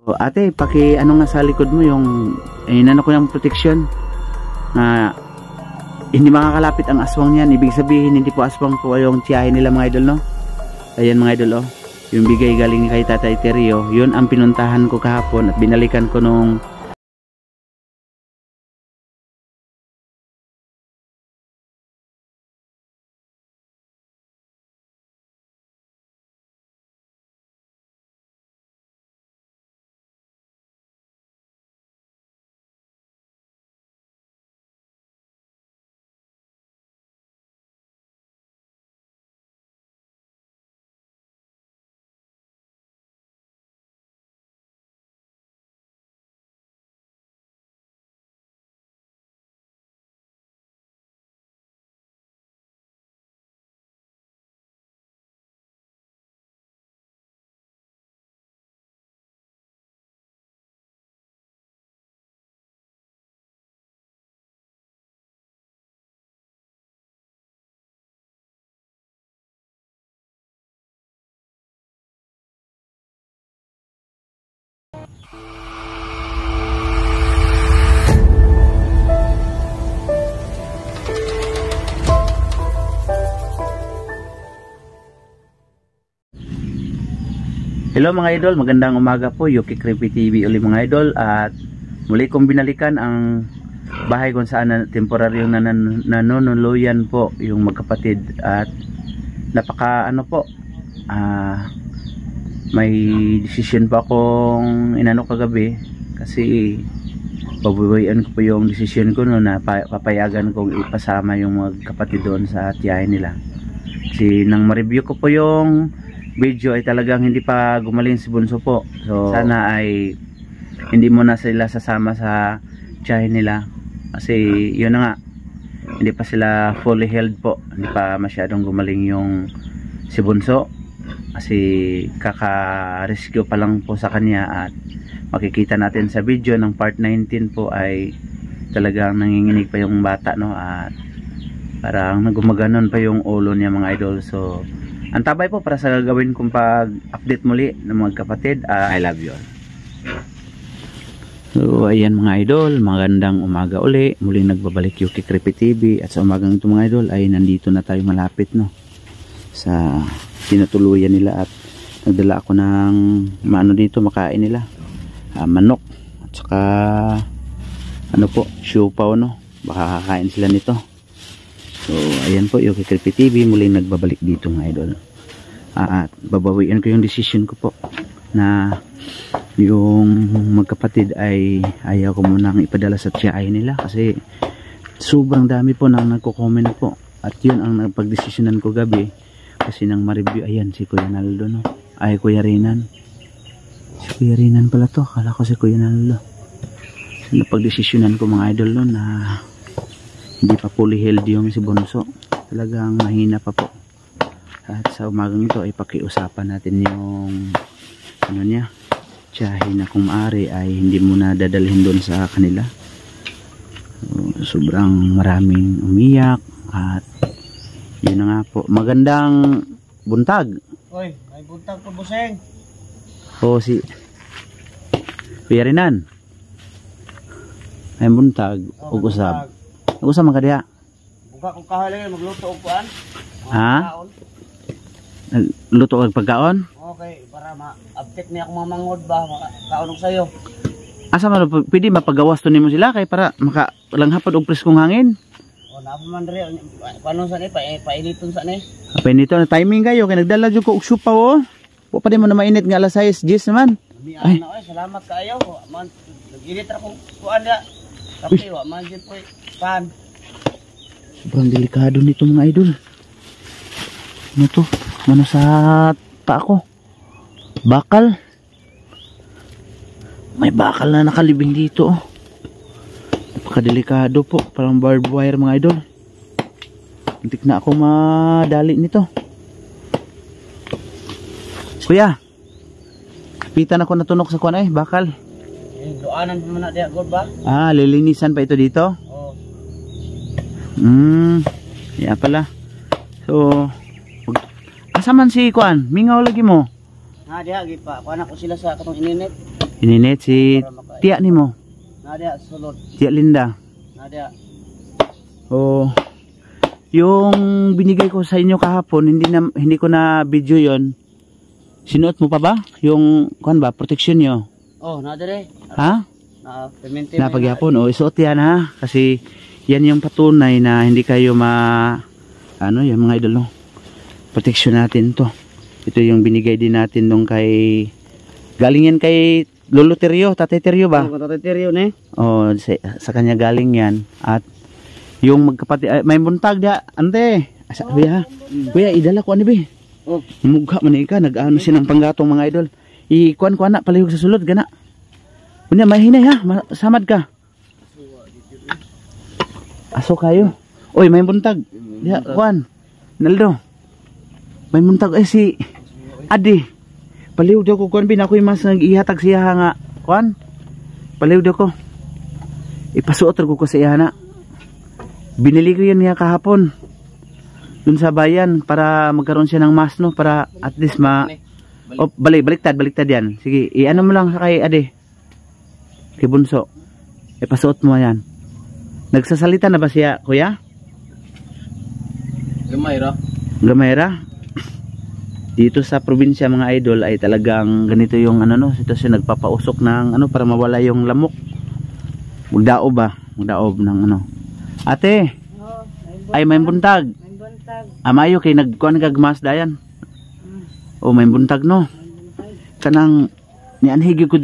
O, ate, paki ano nga sa likod mo yung inano ko yung protection na hindi makakalapit ang aswang niyan. Ibig sabihin hindi po aswang po yung tiyahin nila mga idol, no? Ayan mga idol, oh. Yung bigay galing kay Tatay Terio, yun ang pinuntahan ko kahapon at binalikan ko nung hello mga idol, magandang umaga po. Yuki Creepy TV uli mga idol. At muli kong binalikan ang bahay kung saan temporaryong nanunuluyan po yung magkapatid. At napaka ano po, may decision po akong inano kagabi. Kasi pabubuhayan ko po yung decision ko no, na papayagan kong ipasama yung magkapatid doon sa tiyahin nila. Kasi nang ma-review ko po yung video ay talagang hindi pa gumaling si Bunso po. So sana ay hindi mo na sila sasama sa tiyahin nila. Kasi yun na nga, hindi pa sila fully healed po. Hindi pa masyadong gumaling yung si Bunso. Kasi kaka-rescue pa lang po sa kanya. At makikita natin sa video ng part 19 po ay talagang nanginginig pa yung bata, no? At parang nagumaganon pa yung ulo niya mga idol. So antabay po para sa gagawin kong pag-update muli ng mga kapatid. I love you all. So ayan mga idol, magandang umaga uli. Muling nagbabalik Yuki Creepy TV. At sa umagang ito mga idol ay nandito na tayo malapit, no, sa tinutuluyan nila. At nagdala ako ng maano dito makain nila, manok at saka ano po, siopaw, no. Baka kakain sila nito. So ayan po, Yuki Creepy TV muling nagbabalik dito mga idol. At babawian ko yung decision ko po na yung magkapatid ay ayaw ko munang ipadala sa tiyahin nila. Kasi sobrang dami po nang nagko-comment po. At yun ang napag-desisyonan ko gabi. Kasi nang ma-review, ayan si Kuya Naldo, no? Ay Kuya Renan. Si Kuya Renan pala to, akala ko si Kuya Naldo. So, napag-desisyonan ko mga idol no, na hindi pa fully healthy yung si Bunso. Talagang mahina pa po. At sa umagang ito ay pakiusapan natin yung ano niya, tiyahin na kung maaari ay hindi muna dadalhin doon sa kanila. So, sobrang maraming umiyak. At yun na nga po. Magandang buntag. Oy, may buntag po buseng. O si Kuya Renan. May buntag. Ug-usab. Usa man ka diha. Buka ko kahalay magluto og kuan. Ha? Luto og pagkaon? Okay, para ma-update niya ako mamangod ba, makaon og sayo. Asa man pwede mapagawas to nimo sila kay para makalanghapod og preskong hangin? O na man diri paano sa ni painiton sa ni? Apay nito na timing kayo kay nagdala jud ko og supaw oh. Wa pa di mo na mainit nga alas 6 naman. Ay, salamat kaayo. Man nag-init ra ko kuan dia. Kape wa man jud po pan. Sobrang delikado nito mga idol. Ano to? Ano sa pa ako? Bakal. May bakal na nakalibing dito oh. Napakadelikado po. Parang barbed wire mga idol. Muntik na ako madali nito. Kuya, kapitan ako natunok sa kuwan ay bakal. Doanan pa man na diha god ba? Lilinisan pa ito dito? Yeah pala. So asa man si kuan? Mingaw lagi mo? Diha gipa. Kuan ako sila sa katong ininit. Ininit si tiya ni mo. Nadia sulod. Tiya Linda. Nadia. Oh. Yung binigay ko sa inyo kahapon, hindi ko na video 'yon. Sinuot mo pa ba? Yung kuan ba, protection nyo? Oh, nadire. Ha? Na permente. Na pagyapon, o isuot yan ha. Kasi yan yung patunay na hindi kayo ano yung mga idol, no? Protection natin to. Ito yung binigay din natin nung kay, galing yan kay Lolo Teryo, Tatay Teryo ba? Oh, Tatay Teryo ne. Oh, sa kanya galing yan. At yung magkapatid, may buntag dia, ante. Asa, kuya, kuya, idala ko ano ba? Oh, Mugha man ka, nag-ano sinang panggatong mga idol. Ikuan-kuan na, palihog sa sulod, gana. Unya, mahinay ha, samad ka. Aso kayo. Oy, may buntag. Diha, kuan. Naldo. May buntag si Adi. Palihog daw ko, kuan bin, ako'y mas nag-ihatag siya nga. Kuan. Palihog daw ko. Ipasuot ko sa iya na. Binili ko yan niya kahapon. Dun sa bayan para magkaroon siya ng mas, no, para at least baliktad yan. Sige, i-ano mo lang sa kay Ade. Kay Bunso. Ipasuot mo yan. Nagsasalita na ba siya, kuya? Gamay ra. Dito sa probinsya mga idol ay talagang ganito yung ano, no, sitwasyon, nagpapausok ng ano para mawala yung lamok. Magdaob ng ano. Ate, ay may buntag. Amayo kay nagkuan gagmas dayan. O may buntag no. Kanang nianhigi ko